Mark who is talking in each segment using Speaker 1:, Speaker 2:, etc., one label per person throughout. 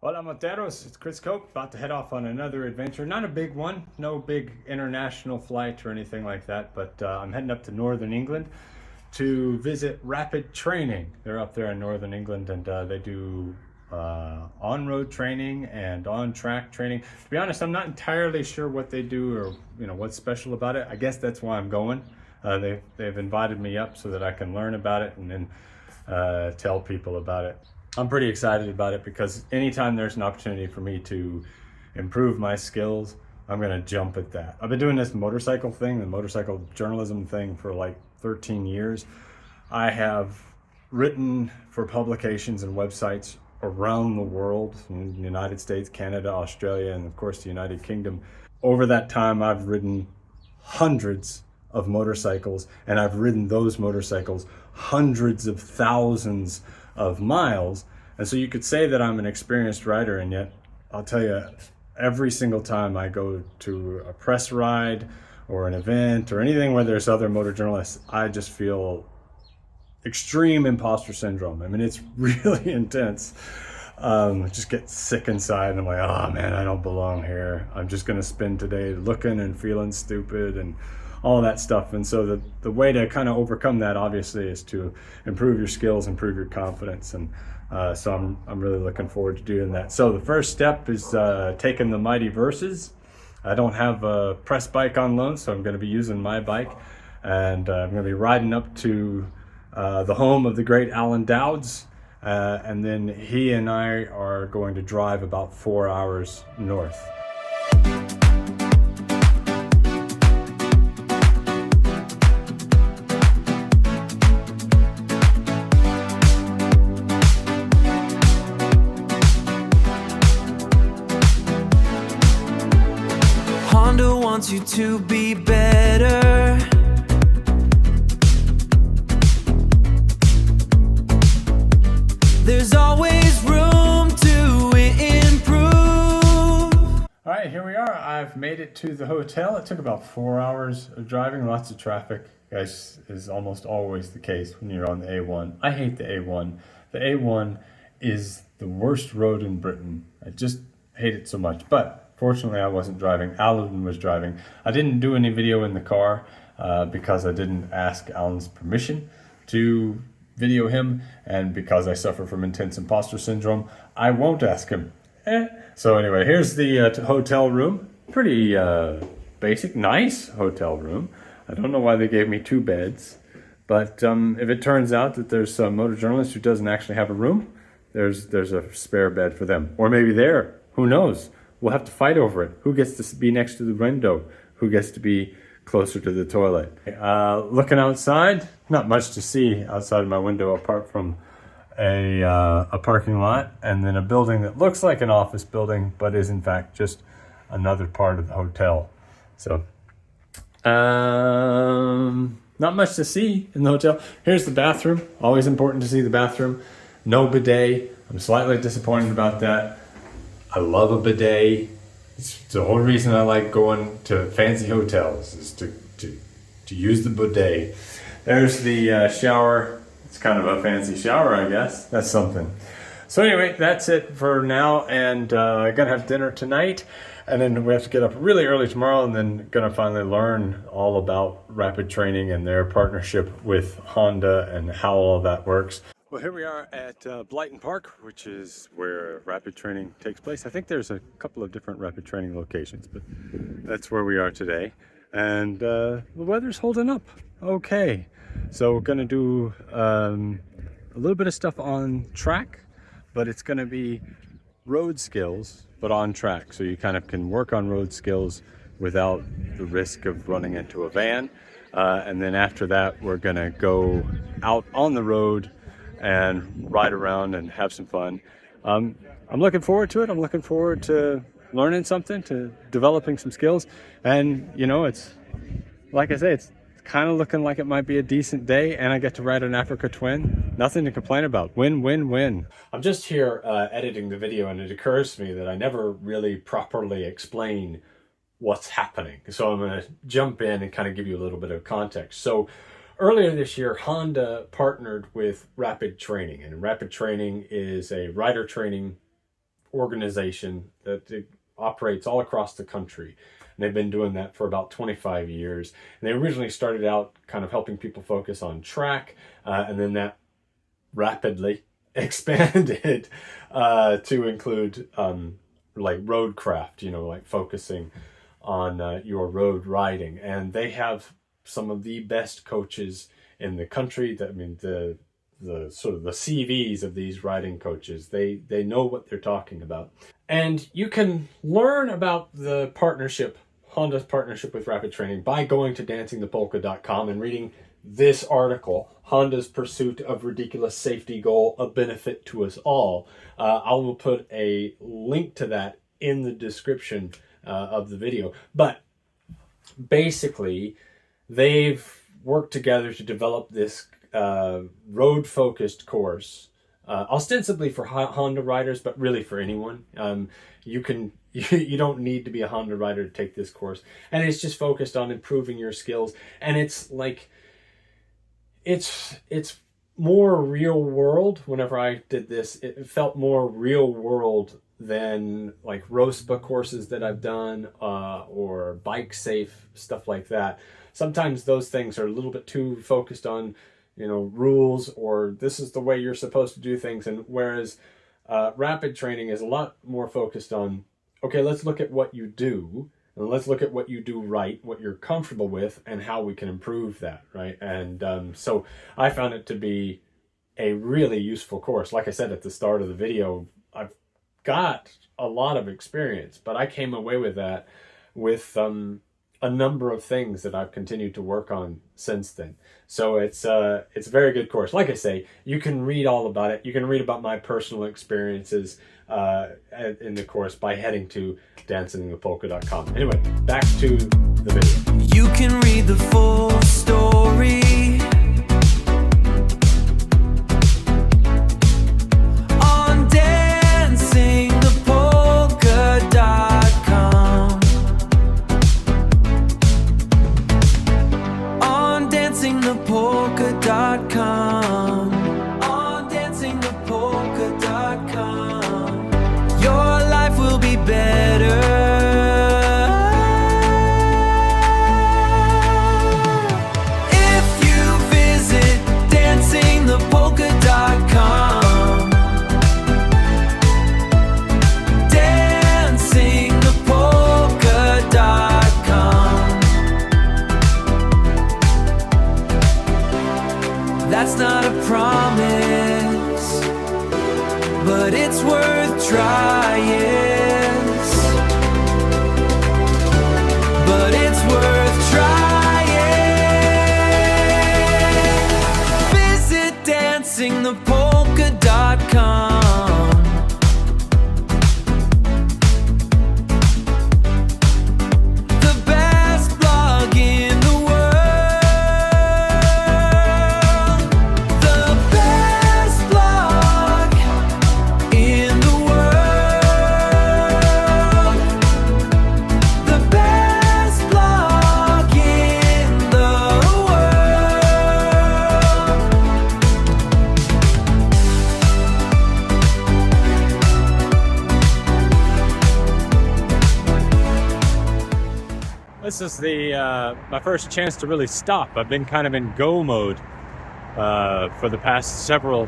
Speaker 1: Hola Monteros, it's Chris Cope, about to head off on another adventure. Not a big one, no big international flight or anything like that, but I'm heading up to Northern England to visit Rapid Training. They're up there in Northern England and they do on-road training and on-track training. To be honest, I'm not entirely sure what they do or what's special about it. I guess that's why I'm going. They've invited me up so that I can learn about it and then tell people about it. I'm pretty excited about it because anytime there's an opportunity for me to improve my skills, I'm gonna jump at that. I've been doing this motorcycle thing, the motorcycle journalism thing, for like 13 years. I have written for publications and websites around the world, in the United States, Canada, Australia, and of course the United Kingdom. Over that time, I've ridden hundreds of motorcycles, and I've ridden those motorcycles hundreds of thousands of miles. And so you could say that I'm an experienced rider, and yet I'll tell you, every single time I go to a press ride or an event or anything where there's other motor journalists, I just feel extreme imposter syndrome. I mean, it's really intense. I just get sick inside and I'm like, oh man, I don't belong here. I'm just gonna spend today looking and feeling stupid and all that stuff. And so the way to kind of overcome that, obviously, is to improve your skills, improve your confidence. And so I'm really looking forward to doing that. So the first step is taking the mighty Verses. I don't have a press bike on loan, so I'm going to be using my bike, and I'm going to be riding up to the home of the great Alan Dowds, and then he and I are going to drive about 4 hours north.
Speaker 2: Wants you to be better. There's always room to improve.
Speaker 1: All right, here we are. I've made it to the hotel. It took about 4 hours of driving, lots of traffic, as is almost always the case when you're on the A1. I hate the A1. The A1 is the worst road in Britain. I just hate it so much. But fortunately, I wasn't driving. Alan was driving. I didn't do any video in the car because I didn't ask Alan's permission to video him, and because I suffer from intense imposter syndrome, I won't ask him. So anyway, here's the hotel room. Pretty basic, nice hotel room. I don't know why they gave me 2 beds, but if it turns out that there's some motor journalist who doesn't actually have a room, there's a spare bed for them. Or maybe there, who knows? We'll have to fight over it. Who gets to be next to the window? Who gets to be closer to the toilet? Looking outside, not much to see outside of my window apart from a parking lot and then a building that looks like an office building, but is in fact just another part of the hotel. So, not much to see in the hotel. Here's the bathroom. Always important to see the bathroom. No bidet. I'm slightly disappointed about that. I love a bidet. It's the whole reason I like going to fancy hotels, is to use the bidet. There's the shower. It's kind of a fancy shower, I guess. That's something. So anyway, that's it for now, and I'm gonna have dinner tonight, and then we have to get up really early tomorrow, and then gonna finally learn all about Rapid Training and their partnership with Honda and how all that works. Well, here we are at Blyton Park, which is where Rapid Training takes place. I think there's a couple of different Rapid Training locations, but that's where we are today. And the weather's holding up okay. So we're gonna do a little bit of stuff on track, but it's gonna be road skills, but on track. So you kind of can work on road skills without the risk of running into a van. And then after that, we're gonna go out on the road and ride around and have some fun. I'm looking forward to it. I'm looking forward to learning something, to developing some skills. And it's, like I say, it's kind of looking like it might be a decent day, and I get to ride an Africa Twin. Nothing to complain about. Win, win, win. I'm just here editing the video, and it occurs to me that I never really properly explain what's happening. So I'm going to jump in and kind of give you a little bit of context. So earlier this year, Honda partnered with Rapid Training, and Rapid Training is a rider training organization that operates all across the country. And they've been doing that for about 25 years. And they originally started out kind of helping people focus on track, and then that rapidly expanded to include like roadcraft, like focusing on your road riding. And they have some of the best coaches in the country. The sort of the CVs of these riding coaches, they know what they're talking about. And you can learn about the Honda's partnership with Rapid Training by going to dancingthepolka.com and reading this article, Honda's Pursuit of Ridiculous Safety Goal, a Benefit to Us All. I will put a link to that in the description of the video. But basically, they've worked together to develop this road-focused course, ostensibly for Honda riders, but really for anyone. You don't need to be a Honda rider to take this course, and it's just focused on improving your skills. And it's like it's more real world. Whenever I did this, it felt more real world than like ROSPA courses that I've done, or bike safe stuff like that. Sometimes those things are a little bit too focused on rules, or this is the way you're supposed to do things. And whereas rapid training is a lot more focused on, okay, let's look at what you do, and let's look at what you do right, what you're comfortable with, and how we can improve that, right? And so I found it to be a really useful course. Like I said at the start of the video, I've got a lot of experience, but I came away with that with a number of things that I've continued to work on since then. So it's a very good course. Like I say, you can read all about it. You can read about my personal experiences in the course by heading to dancingthepolka.com. Anyway, back to the video.
Speaker 2: You can read the full story on dancingthepolka.com. On dancingthepolka.com. On dancingthepolka.com. Your life will be better if you visit dancingthepolka.com. Dancingthepolka.com. That's not a promise, but it's worth trying. But it's worth trying. Visit dancingthepolka.com. The best blog in the world. The best blog in the world. The best blog in the world.
Speaker 1: This is my first chance to really stop. I've been kind of in go mode for the past several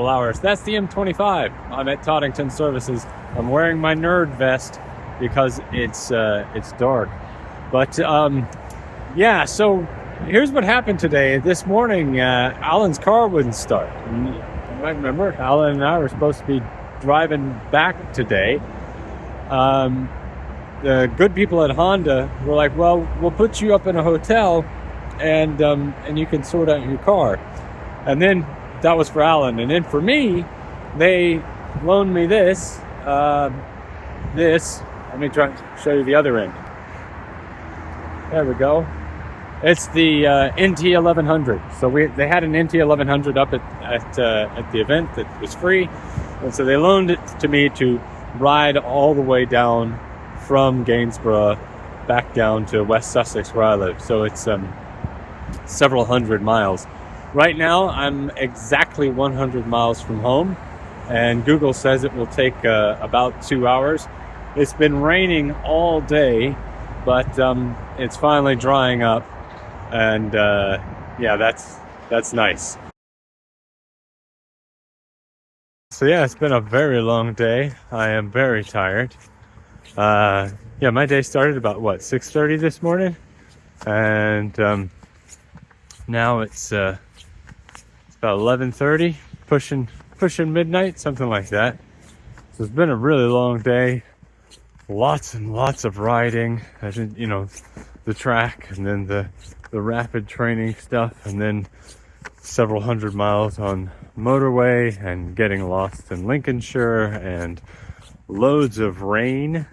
Speaker 1: hours. That's the M25. I'm at Toddington Services. I'm wearing my nerd vest because it's dark. But yeah, so here's what happened today. This morning, Alan's car wouldn't start. And you might remember, Alan and I were supposed to be driving back today. The good people at Honda were like, well, we'll put you up in a hotel and you can sort out your car. And then that was for Alan. And then for me, they loaned me this. Let me try and show you the other end. There we go. It's the NT 1100. So they had an NT 1100 up at the event that was free. And so they loaned it to me to ride all the way down from Gainsborough back down to West Sussex where I live. So it's several hundred miles. Right now I'm exactly 100 miles from home, and Google says it will take about 2 hours. It's been raining all day, but it's finally drying up, and yeah, that's nice. So yeah, it's been a very long day. I am very tired. Yeah, my day started about 6:30 this morning, and now it's about 11:30, pushing midnight, something like that. So it's been a really long day. Lots and lots of riding. I think, the track, and then the rapid training stuff, and then several hundred miles on motorway, and getting lost in Lincolnshire, and loads of rain,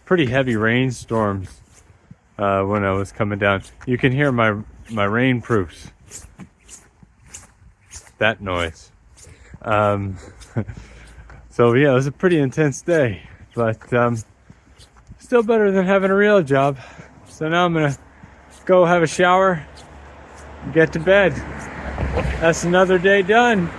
Speaker 1: pretty heavy rainstorms when I was coming down. You can hear my rainproofs, that noise. So yeah, it was a pretty intense day, but still better than having a real job. So now I'm gonna go have a shower, get to bed. That's another day done.